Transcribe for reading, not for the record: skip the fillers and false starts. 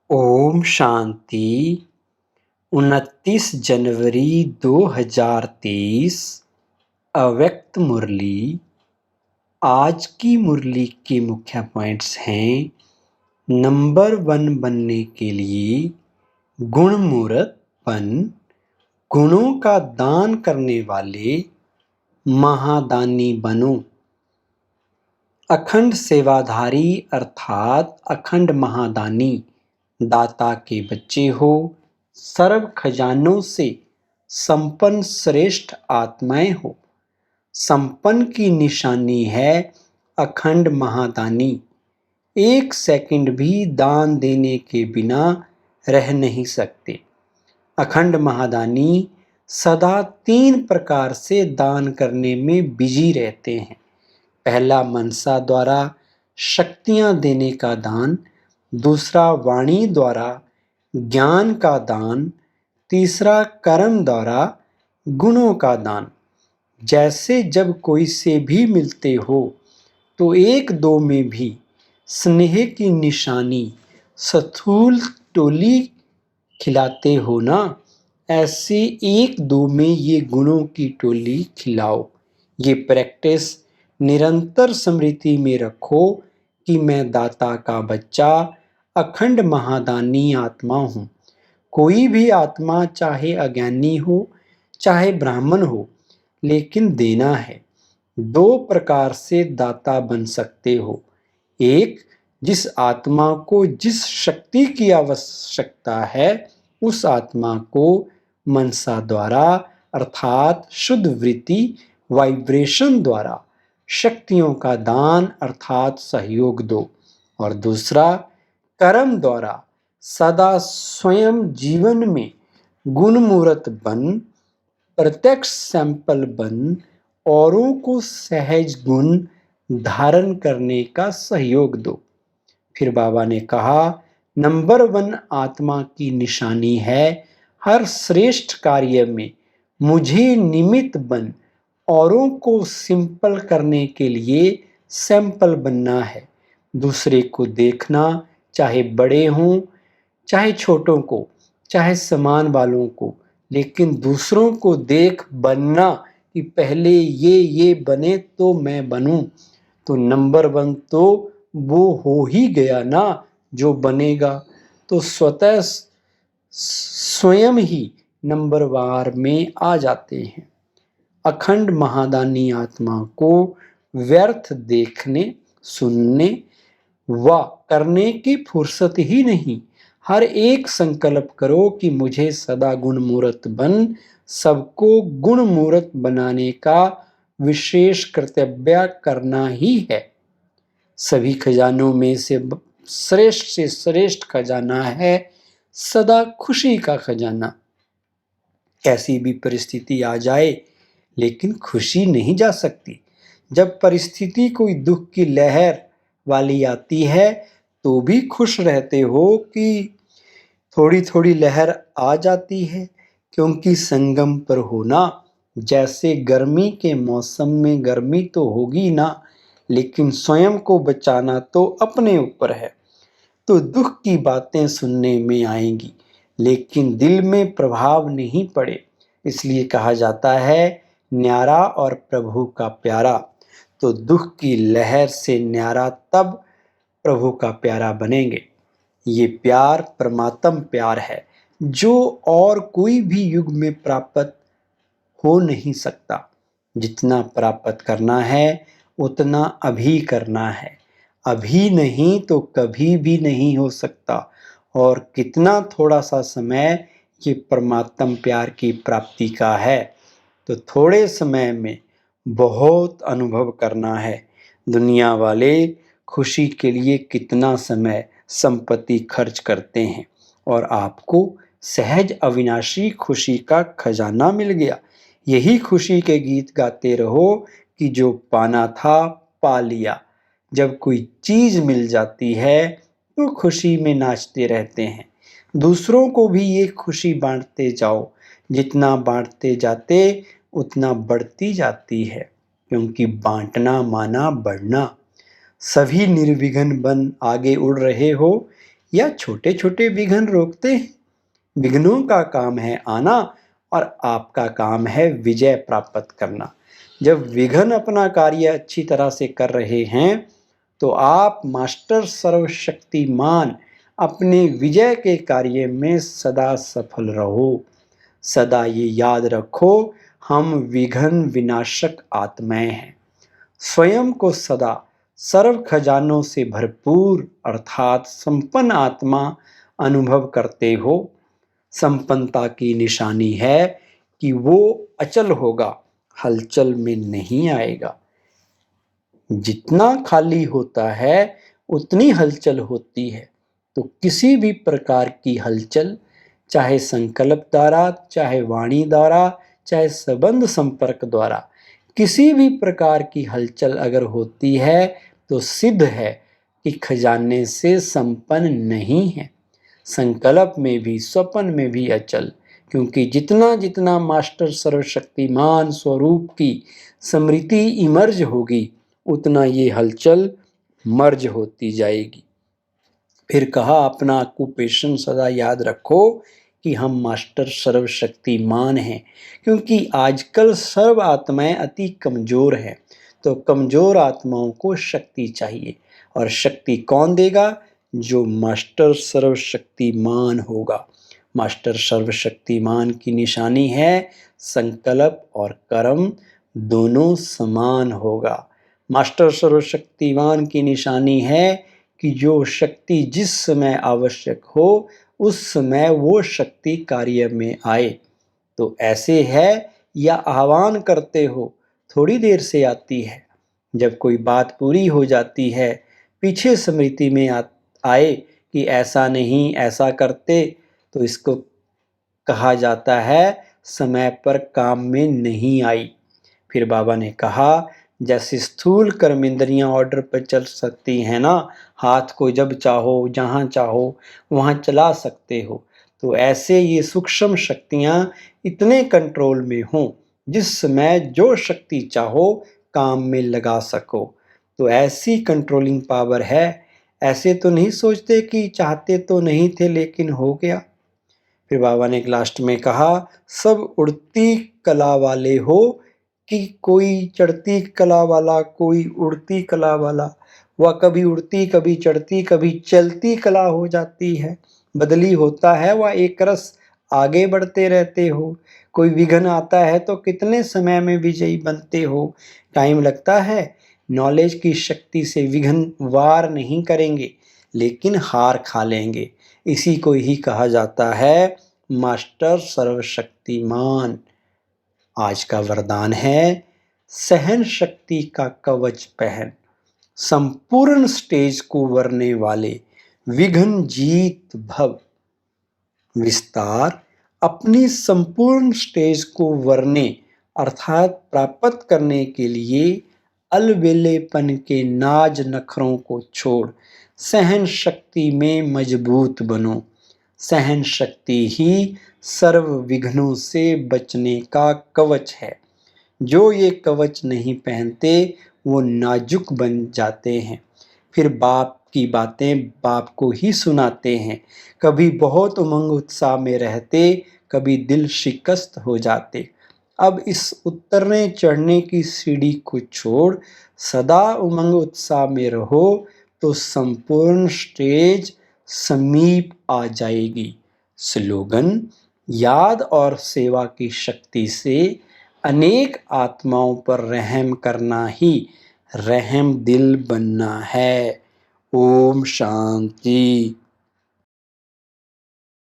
ओम शांति। 29 जनवरी 2023। अव्यक्त मुरली। आज की मुरली के मुख्य पॉइंट्स हैं। नंबर 1 बनने के लिए गुणमूर्त बन, गुणों का दान करने वाले महादानी बनो। अखंड सेवाधारी अर्थात अखंड महादानी दाता के बच्चे हो। सर्व खजानों से संपन्न श्रेष्ठ आत्माएं हो। संपन्न की निशानी है अखंड महादानी। 1 सेकंड भी दान देने के बिना रह नहीं सकते। अखंड महादानी सदा 3 प्रकार से दान करने में बिजी रहते हैं। पहला मनसा द्वारा शक्तियां देने का दान, दूसरा वाणी द्वारा ज्ञान का दान, तीसरा कर्म द्वारा गुणों का दान। जैसे जब कोई से भी मिलते हो तो 1-2 में भी स्नेह की निशानी स्थूल टोली खिलाते हो ना, ऐसे 1-2 में ये गुणों की टोली खिलाओ। ये प्रैक्टिस निरंतर स्मृति में रखो कि मैं दाता का बच्चा अखंड महादानी आत्मा हूँ। कोई भी आत्मा चाहे अज्ञानी हो चाहे ब्राह्मण हो, लेकिन देना है। 2 प्रकार से दाता बन सकते हो। एक, जिस आत्मा को जिस शक्ति की आवश्यकता है उस आत्मा को मनसा द्वारा अर्थात शुद्ध वृत्ति वाइब्रेशन द्वारा शक्तियों का दान अर्थात सहयोग दो। और दूसरा, कर्म द्वारा सदा स्वयं जीवन में गुणमूर्त बन, प्रत्यक्ष सैंपल बन, औरों को सहज गुण धारण करने का सहयोग दो। फिर बाबा ने कहा, नंबर 1 आत्मा की निशानी है हर श्रेष्ठ कार्य में मुझे निमित्त बन, औरों को सिंपल करने के लिए सैंपल बनना है। दूसरे को देखना, चाहे बड़े हों चाहे छोटों को, चाहे समान वालों को, लेकिन दूसरों को देख बनना कि पहले ये बने तो मैं बनूं। तो नंबर 1 तो वो हो ही गया ना जो बनेगा, तो स्वतः स्वयं ही नंबर वार में आ जाते हैं। अखंड महादानी आत्मा को व्यर्थ देखने, सुनने व करने की फुर्सत ही नहीं। हर एक संकल्प करो कि मुझे सदा गुणमूर्त बन, सबको गुणमूर्त बनाने का विशेष कर्तव्य करना ही है। सभी खजानों में से श्रेष्ठ खजाना है सदा खुशी का खजाना। कैसी भी परिस्थिति आ जाए लेकिन खुशी नहीं जा सकती। जब परिस्थिति कोई दुख की लहर वाली आती है तो भी खुश रहते हो कि थोड़ी थोड़ी लहर आ जाती है, क्योंकि संगम पर होना। जैसे गर्मी के मौसम में गर्मी तो होगी ना, लेकिन स्वयं को बचाना तो अपने ऊपर है। तो दुख की बातें सुनने में आएंगी लेकिन दिल में प्रभाव नहीं पड़े, इसलिए कहा जाता है न्यारा और प्रभु का प्यारा। तो दुख की लहर से न्यारा तब प्रभु का प्यारा बनेंगे। ये प्यार परमात्म प्यार है जो और कोई भी युग में प्राप्त हो नहीं सकता। जितना प्राप्त करना है उतना अभी करना है, अभी नहीं तो कभी भी नहीं हो सकता। और कितना थोड़ा सा समय ये परमात्म प्यार की प्राप्ति का है, तो थोड़े समय में बहुत अनुभव करना है। दुनिया वाले खुशी के लिए कितना समय संपत्ति खर्च करते हैं और आपको सहज अविनाशी खुशी का खजाना मिल गया। यही खुशी के गीत गाते रहो कि जो पाना था पा लिया। जब कोई चीज मिल जाती है तो खुशी में नाचते रहते हैं। दूसरों को भी ये खुशी बांटते जाओ। जितना बांटते जाते उतना बढ़ती जाती है, क्योंकि बांटना माना बढ़ना। सभी निर्विघ्न बन आगे उड़ रहे हो, या छोटे छोटे विघ्न रोकते हैं? विघ्नों का काम है आना और आपका काम है विजय प्राप्त करना। जब विघ्न अपना कार्य अच्छी तरह से कर रहे हैं तो आप मास्टर सर्वशक्तिमान अपने विजय के कार्य में सदा सफल रहो। सदा ये याद रखो, हम विघ्न विनाशक आत्माएं हैं। स्वयं को सदा सर्व खजानों से भरपूर अर्थात संपन्न आत्मा अनुभव करते हो। संपन्नता की निशानी है कि वो अचल होगा, हलचल में नहीं आएगा। जितना खाली होता है उतनी हलचल होती है। तो किसी भी प्रकार की हलचल, चाहे संकल्प द्वारा, चाहे वाणी द्वारा, चाहे संबंध संपर्क द्वारा, किसी भी प्रकार की हलचल अगर होती है तो सिद्ध है कि खजाने से संपन्न नहीं है। संकल्प में भी, स्वप्न में भी अचल, क्योंकि जितना जितना मास्टर सर्वशक्तिमान स्वरूप की स्मृति इमर्ज होगी उतना ये हलचल मर्ज होती जाएगी। फिर कहा, अपना ऑक्यूपेशन सदा याद रखो कि हम मास्टर सर्वशक्तिमान हैं, क्योंकि आजकल सर्व आत्माएं अति कमजोर हैं। तो कमजोर आत्माओं को शक्ति चाहिए, और शक्ति कौन देगा? जो मास्टर सर्वशक्तिमान होगा। मास्टर सर्वशक्तिमान की निशानी है संकल्प और कर्म दोनों समान होगा। मास्टर सर्वशक्तिमान की निशानी है कि जो शक्ति जिस समय आवश्यक हो उस समय वो शक्ति कार्य में आए। तो ऐसे है या आह्वान करते हो, थोड़ी देर से आती है। जब कोई बात पूरी हो जाती है, पीछे स्मृति में आए कि ऐसा नहीं, ऐसा करते, तो इसको कहा जाता है समय पर काम में नहीं आई। फिर बाबा ने कहा, जैसे स्थूल कर्म इंद्रियां ऑर्डर पर चल सकती हैं ना, हाथ को जब चाहो जहाँ चाहो वहाँ चला सकते हो, तो ऐसे ये सूक्ष्म शक्तियां इतने कंट्रोल में हों जिस समय जो शक्ति चाहो काम में लगा सको। तो ऐसी कंट्रोलिंग पावर है। ऐसे तो नहीं सोचते कि चाहते तो नहीं थे लेकिन हो गया। फिर बाबा ने लास्ट में कहा, सब उड़ती कला वाले हो कि कोई चढ़ती कला वाला, कोई उड़ती कला वाला। वह कभी उड़ती, कभी चढ़ती, कभी चलती कला हो जाती है। बदली होता है वह एक रस, आगे बढ़ते रहते हो। कोई विघ्न आता है तो कितने समय में विजयी बनते हो। टाइम लगता है। नॉलेज की शक्ति से विघ्न वार नहीं करेंगे लेकिन हार खा लेंगे। इसी को ही कहा जाता है मास्टर सर्वशक्तिमान। आज का वरदान है, सहन शक्ति का कवच पहन, संपूर्ण स्टेज को वरने वाले विघ्न जीत भव। विस्तार, अपनी संपूर्ण स्टेज को वरने अर्थात प्राप्त करने के लिए अलबेलेपन के नाज नखरों को छोड़ सहन शक्ति में मजबूत बनो। सहन शक्ति ही सर्व विघ्नों से बचने का कवच है। जो ये कवच नहीं पहनते वो नाजुक बन जाते हैं। फिर बाप की बातें बाप को ही सुनाते हैं। कभी बहुत उमंग उत्साह में रहते, कभी दिल शिकस्त हो जाते। अब इस उतरने चढ़ने की सीढ़ी को छोड़ सदा उमंग उत्साह में रहो तो संपूर्ण स्टेज समीप आ जाएगी। स्लोगन, याद और सेवा की शक्ति से अनेक आत्माओं पर रहम करना ही रहम दिल बनना है। ओम शांति।